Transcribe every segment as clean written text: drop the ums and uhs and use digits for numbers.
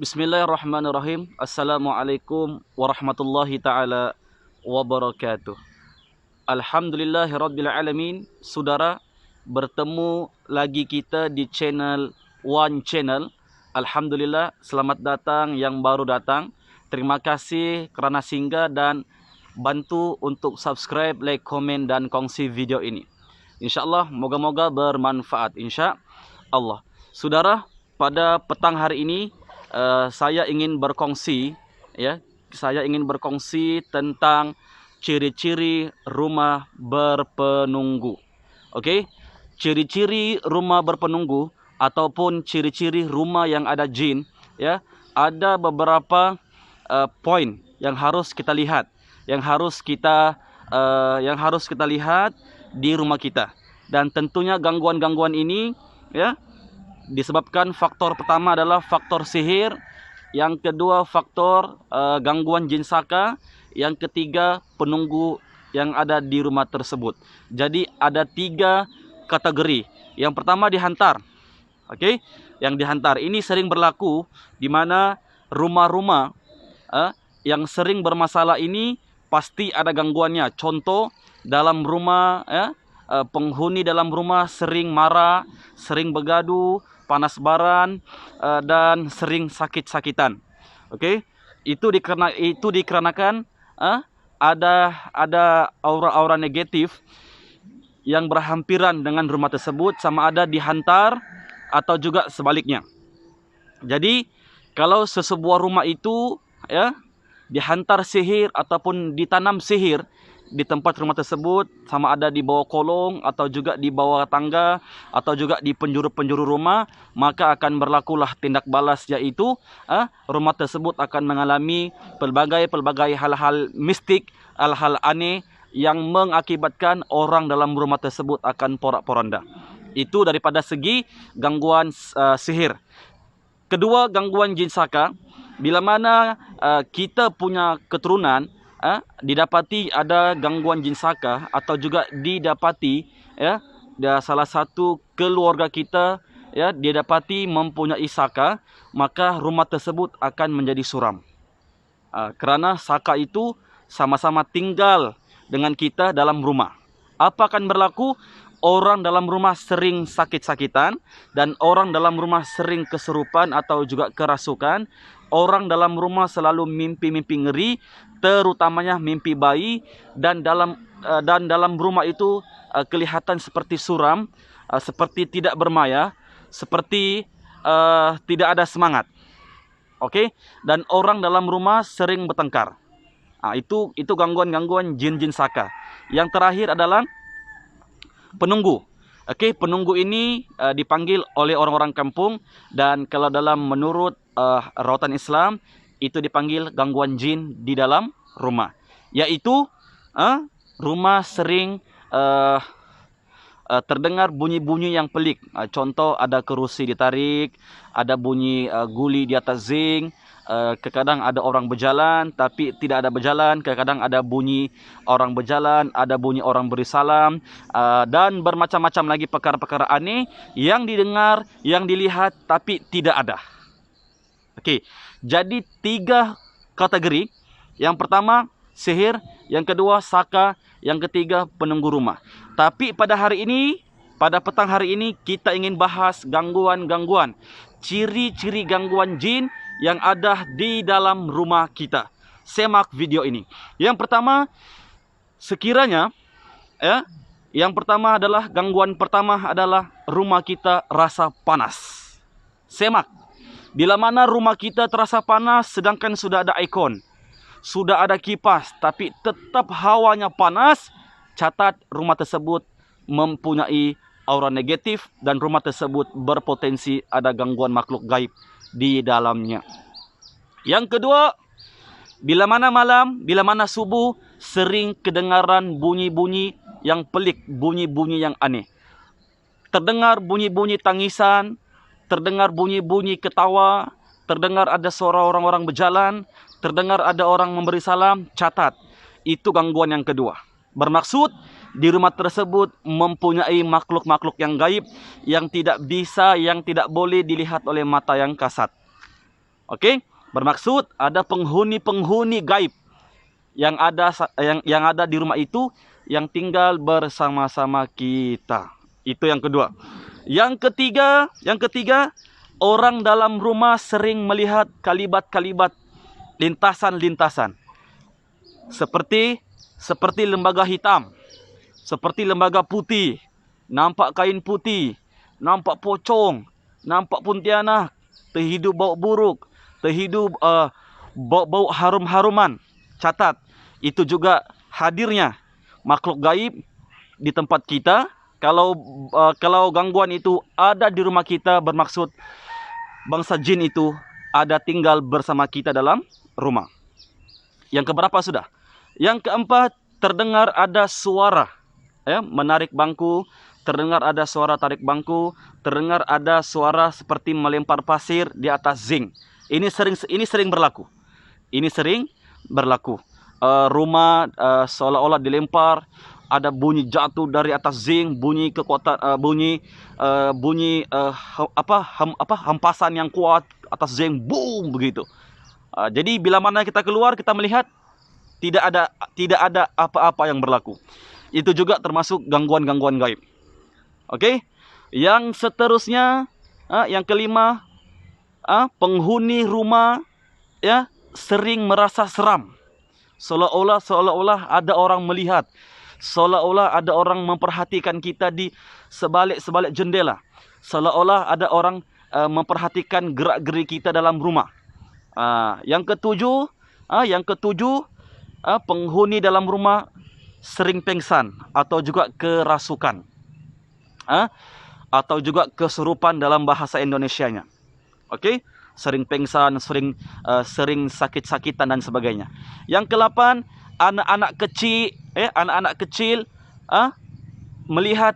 Bismillahirrahmanirrahim. Assalamualaikum warahmatullahi ta'ala wabarakatuh. Alhamdulillahirabbil alamin. Saudara, bertemu lagi kita di channel One Channel. Alhamdulillah, selamat datang yang baru datang. Terima kasih kerana singgah dan bantu untuk subscribe, like, komen dan kongsi video ini. InsyaAllah, moga-moga bermanfaat. InsyaAllah. Saudara, pada petang hari ini saya ingin berkongsi, tentang ciri-ciri rumah berpenunggu. Okey, ciri-ciri rumah berpenunggu ataupun ciri-ciri rumah yang ada jin, ada beberapa poin yang harus kita lihat, yang harus kita lihat di rumah kita. Dan tentunya gangguan-gangguan ini, disebabkan faktor pertama adalah faktor sihir, yang kedua faktor gangguan jin saka, yang ketiga penunggu yang ada di rumah tersebut. Jadi ada 3 kategori. Yang pertama dihantar. Okey, yang dihantar ini sering berlaku di mana rumah-rumah yang sering bermasalah ini pasti ada gangguannya. Contoh, dalam rumah penghuni dalam rumah sering marah, sering bergaduh, panas baran, dan sering sakit-sakitan. Okey, itu dikarenakan ada aura-aura negatif yang berhampiran dengan rumah tersebut, sama ada dihantar atau juga sebaliknya. Jadi kalau sesebuah rumah itu dihantar sihir ataupun ditanam sihir di tempat rumah tersebut, sama ada di bawah kolong atau juga di bawah tangga atau juga di penjuru-penjuru rumah, maka akan berlakulah tindak balas, yaitu rumah tersebut akan mengalami pelbagai hal-hal mistik, hal-hal aneh yang mengakibatkan orang dalam rumah tersebut akan porak-poranda. Itu daripada segi gangguan sihir. Kedua, gangguan jin saka. Bila mana kita punya keturunan didapati ada gangguan jin saka, atau juga didapati salah satu keluarga kita dia dapati mempunyai saka, maka rumah tersebut akan menjadi suram. Kerana saka itu sama-sama tinggal dengan kita dalam rumah. Apa akan berlaku? Orang dalam rumah sering sakit-sakitan, dan orang dalam rumah sering kesurupan atau juga kerasukan. Orang dalam rumah selalu mimpi-mimpi ngeri, terutamanya mimpi bayi, dan dalam rumah itu kelihatan seperti suram, seperti tidak bermaya, seperti tidak ada semangat. Okey, dan orang dalam rumah sering bertengkar. Itu gangguan-gangguan jin-jin saka. Yang terakhir adalah penunggu. Okey, penunggu ini dipanggil oleh orang-orang kampung, dan kalau menurut rawatan Islam itu dipanggil gangguan jin di dalam rumah, yaitu rumah sering terdengar bunyi-bunyi yang pelik. Contoh, ada kerusi ditarik, ada bunyi guli di atas zinc. Kadang ada orang berjalan tapi tidak ada berjalan. Kadang ada bunyi orang berjalan, ada bunyi orang beri salam, dan bermacam-macam lagi perkara-perkara aneh yang didengar, yang dilihat tapi tidak ada. Okey, jadi 3 kategori. Yang pertama sihir, yang kedua saka, yang ketiga penunggu rumah. Tapi pada petang hari ini kita ingin bahas gangguan-gangguan, ciri-ciri gangguan jin yang ada di dalam rumah kita. Semak video ini. Yang pertama, sekiranya yang pertama adalah gangguan pertama adalah rumah kita rasa panas. Semak. Bila mana rumah kita terasa panas sedangkan sudah ada aircon, sudah ada kipas, tapi tetap hawanya panas, catat rumah tersebut mempunyai aura negatif dan rumah tersebut berpotensi ada gangguan makhluk gaib di dalamnya. Yang kedua, bila mana malam, bila mana subuh, sering kedengaran bunyi-bunyi yang pelik, bunyi-bunyi yang aneh. Terdengar bunyi-bunyi tangisan, terdengar bunyi-bunyi ketawa, terdengar ada suara orang-orang berjalan, terdengar ada orang memberi salam. Catat, itu gangguan yang kedua. Bermaksud di rumah tersebut mempunyai makhluk-makhluk yang gaib yang tidak bisa, yang tidak boleh dilihat oleh mata yang kasat. Okey, bermaksud ada penghuni-penghuni gaib yang ada di rumah itu yang tinggal bersama-sama kita. Itu yang kedua. Yang ketiga, orang dalam rumah sering melihat kalibat-kalibat, lintasan-lintasan. Seperti lembaga hitam, seperti lembaga putih, nampak kain putih, nampak pocong, nampak pontianak, terhidu bau buruk, terhidu bau harum-haruman. Catat, itu juga hadirnya makhluk gaib di tempat kita. Kalau gangguan itu ada di rumah kita, bermaksud bangsa jin itu ada tinggal bersama kita dalam rumah. Yang keberapa sudah? Yang keempat, terdengar ada suara menarik bangku, terdengar ada suara tarik bangku, terdengar ada suara seperti melempar pasir di atas zinc. Ini sering berlaku. Ini sering berlaku. Rumah seolah-olah dilempar, ada bunyi jatuh dari atas zinc, bunyi kekuatan, hempasan yang kuat atas zinc, boom begitu. Jadi bila mana kita keluar, kita melihat tidak ada apa-apa yang berlaku. Itu juga termasuk gangguan-gangguan gaib. Okey. Yang seterusnya, yang kelima, penghuni rumah sering merasa seram. Seolah-olah ada orang melihat, seolah-olah ada orang memperhatikan kita di sebalik jendela, seolah-olah ada orang memperhatikan gerak-gerik kita dalam rumah. Yang ketujuh, penghuni dalam rumah sering pengsan atau juga kerasukan, atau juga kesurupan dalam bahasa Indonesianya. Okey, sering pengsan, sering sakit-sakitan dan sebagainya. Yang ke-8, anak-anak kecil melihat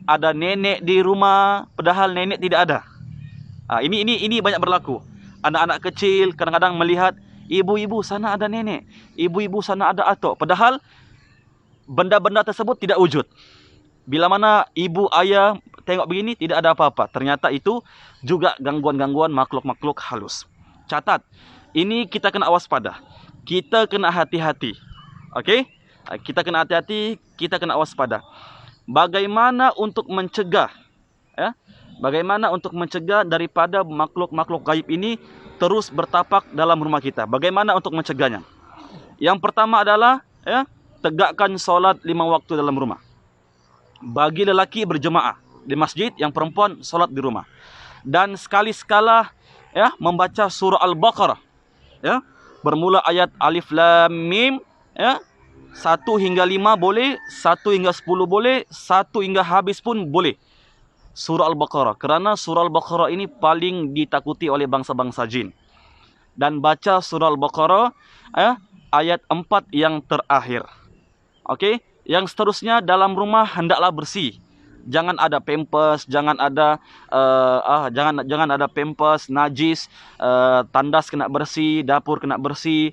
ada nenek di rumah padahal nenek tidak ada. Ini banyak berlaku. Anak-anak kecil kadang-kadang melihat ibu-ibu sana ada nenek, ibu-ibu sana ada atuk, padahal benda-benda tersebut tidak wujud. Bila mana ibu ayah tengok begini, tidak ada apa-apa. Ternyata itu juga gangguan-gangguan makhluk-makhluk halus. Catat, ini kita kena waspada. Kita kena hati-hati. Okey? Kita kena hati-hati, kita kena waspada. Bagaimana untuk mencegah? Bagaimana untuk mencegah daripada makhluk-makhluk gaib ini terus bertapak dalam rumah kita? Bagaimana untuk mencegahnya? Yang pertama adalah tegakkan solat 5 waktu dalam rumah. Bagi lelaki berjemaah di masjid, yang perempuan solat di rumah. Dan sekali-sekala membaca surah Al-Baqarah. Bermula ayat Alif Lam Mim, 1 hingga 5 boleh, 1 hingga 10 boleh, 1 hingga habis pun boleh. Surah Al-Baqarah, kerana surah Al-Baqarah ini paling ditakuti oleh bangsa-bangsa jin. Dan baca surah Al-Baqarah ayat 4 yang terakhir. Okey, yang seterusnya dalam rumah hendaklah bersih. Jangan ada pampers, jangan ada pampers najis, tandas kena bersih, dapur kena bersih,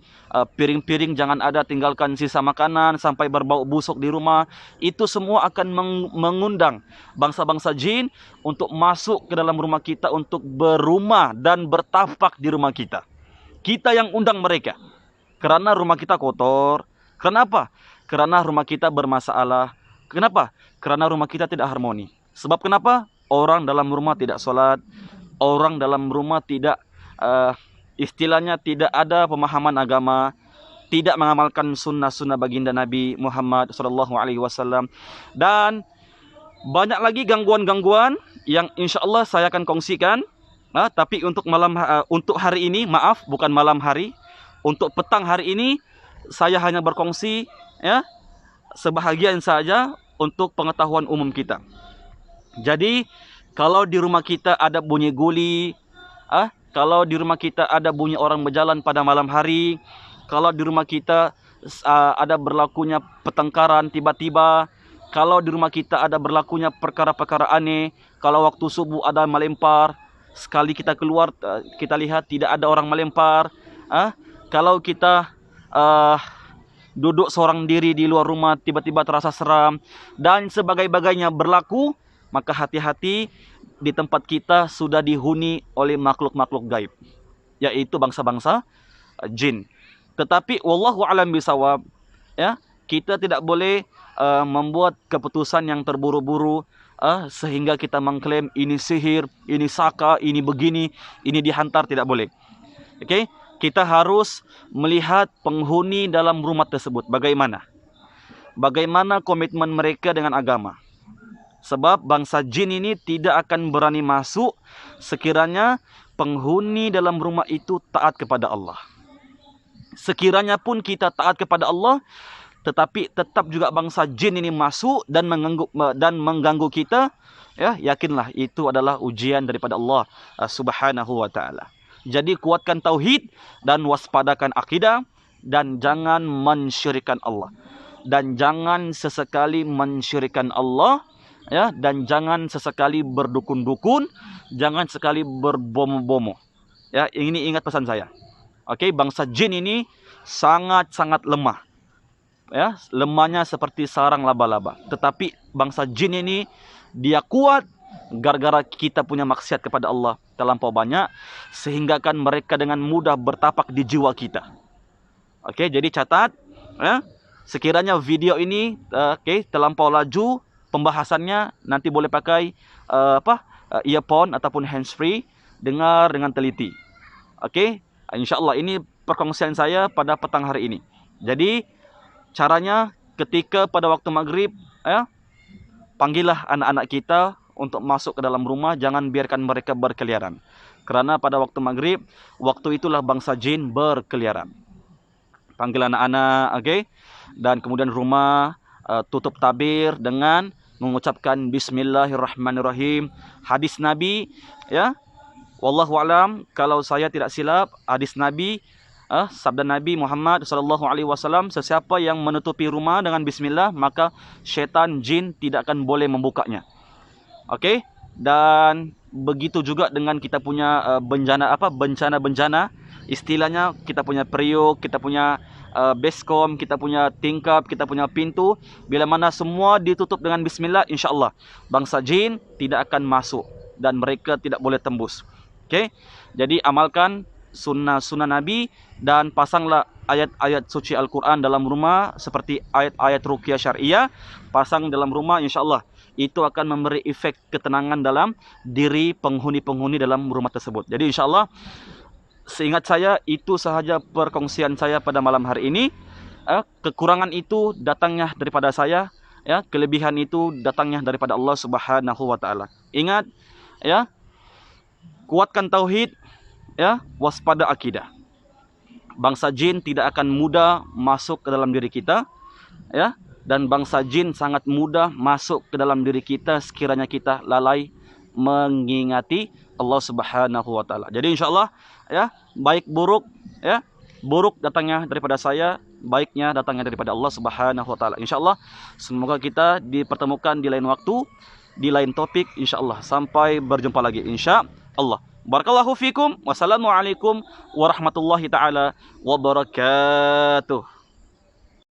piring-piring jangan ada, tinggalkan sisa makanan sampai berbau busuk di rumah. Itu semua akan mengundang bangsa-bangsa jin untuk masuk ke dalam rumah kita, untuk berumah dan bertapak di rumah kita. Kita yang undang mereka. Kerana rumah kita kotor. Kenapa? Kerana rumah kita bermasalah. Kenapa? Kerana rumah kita tidak harmoni. Sebab kenapa? Orang dalam rumah tidak solat. Orang dalam rumah tidak, istilahnya tidak ada pemahaman agama. Tidak mengamalkan sunnah-sunnah baginda Nabi Muhammad SAW. Dan banyak lagi gangguan-gangguan yang insyaAllah saya akan kongsikan. Tapi untuk hari ini, maaf, bukan malam hari. Untuk petang hari ini, saya hanya berkongsi sebahagian saja untuk pengetahuan umum kita. Jadi, kalau di rumah kita ada bunyi guli, kalau di rumah kita ada bunyi orang berjalan pada malam hari, kalau di rumah kita ada berlakunya pertengkaran tiba-tiba, kalau di rumah kita ada berlakunya perkara-perkara aneh, kalau waktu subuh ada melempar, sekali kita keluar kita lihat tidak ada orang melempar, kalau kita duduk seorang diri di luar rumah tiba-tiba terasa seram dan sebagainya berlaku, maka hati-hati, di tempat kita sudah dihuni oleh makhluk-makhluk gaib. yaitu bangsa-bangsa jin. Tetapi wallahu alam bisawab, ya, kita tidak boleh membuat keputusan yang terburu-buru sehingga kita mengklaim ini sihir, ini saka, ini begini, ini dihantar, tidak boleh. Oke, kita harus melihat penghuni dalam rumah tersebut bagaimana komitmen mereka dengan agama. Sebab bangsa jin ini tidak akan berani masuk sekiranya penghuni dalam rumah itu taat kepada Allah. Sekiranya pun kita taat kepada Allah, tetapi tetap juga bangsa jin ini masuk dan mengganggu kita, ya, yakinlah itu adalah ujian daripada Allah Subhanahu wa taala. Jadi kuatkan tauhid dan waspadakan akidah, dan jangan mensyirikkan Allah. Dan jangan sesekali mensyirikkan Allah, ya, dan jangan sesekali berdukun-dukun, jangan sekali berbomo-bomo. Ya, ini ingat pesan saya. Oke, bangsa jin ini sangat-sangat lemah. Ya, lemahnya seperti sarang laba-laba. Tetapi bangsa jin ini dia kuat gara-gara kita punya maksiat kepada Allah terlampau banyak, sehingga kan mereka dengan mudah bertapak di jiwa kita. Oke, jadi catat, ya. Sekiranya video ini terlampau laju pembahasannya, nanti boleh pakai earphone ataupun handsfree, dengar dengan teliti. Oke, insyaallah ini perkongsian saya pada petang hari ini. Jadi caranya ketika pada waktu maghrib, ya, panggillah anak-anak kita untuk masuk ke dalam rumah, jangan biarkan mereka berkeliaran. Karena pada waktu maghrib, waktu itulah bangsa jin berkeliaran. Panggil anak-anak, oke? Dan kemudian rumah tutup tabir dengan mengucapkan Bismillahirrahmanirrahim. Hadis Nabi, ya, wallahu alam, kalau saya tidak silap, hadis Nabi, sabda Nabi Muhammad SAW, sesiapa yang menutupi rumah dengan Bismillah, maka syaitan jin tidak akan boleh membukanya. Oke? Dan begitu juga dengan kita punya bencana-bencana, istilahnya kita punya periuk, kita punya basecamp, kita punya tingkap, kita punya pintu. Bila mana semua ditutup dengan Bismillah, insyaAllah bangsa jin tidak akan masuk dan mereka tidak boleh tembus. Oke? Jadi amalkan sunnah Nabi dan pasanglah ayat-ayat suci Al-Quran dalam rumah, seperti ayat-ayat ruqyah syariah, pasang dalam rumah, insyaAllah itu akan memberi efek ketenangan dalam diri penghuni-penghuni dalam rumah tersebut. Jadi insyaAllah, seingat saya, itu sahaja perkongsian saya pada malam hari ini. Kekurangan itu datangnya daripada saya, ya, kelebihan itu datangnya daripada Allah Subhanahu wa taala. Ingat, ya, kuatkan tauhid, ya, waspada akidah. Bangsa jin tidak akan mudah masuk ke dalam diri kita, ya, dan bangsa jin sangat mudah masuk ke dalam diri kita sekiranya kita lalai mengingati Allah Subhanahu wa taala. Jadi insyaallah, ya, baik buruk, ya, buruk datangnya daripada saya, baiknya datangnya daripada Allah Subhanahu wa taala. Insyaallah semoga kita dipertemukan di lain waktu, di lain topik, insyaallah. Sampai berjumpa lagi insyaallah. Barakallahu fikum. Wassalamualaikum warahmatullahi taala wabarakatuh.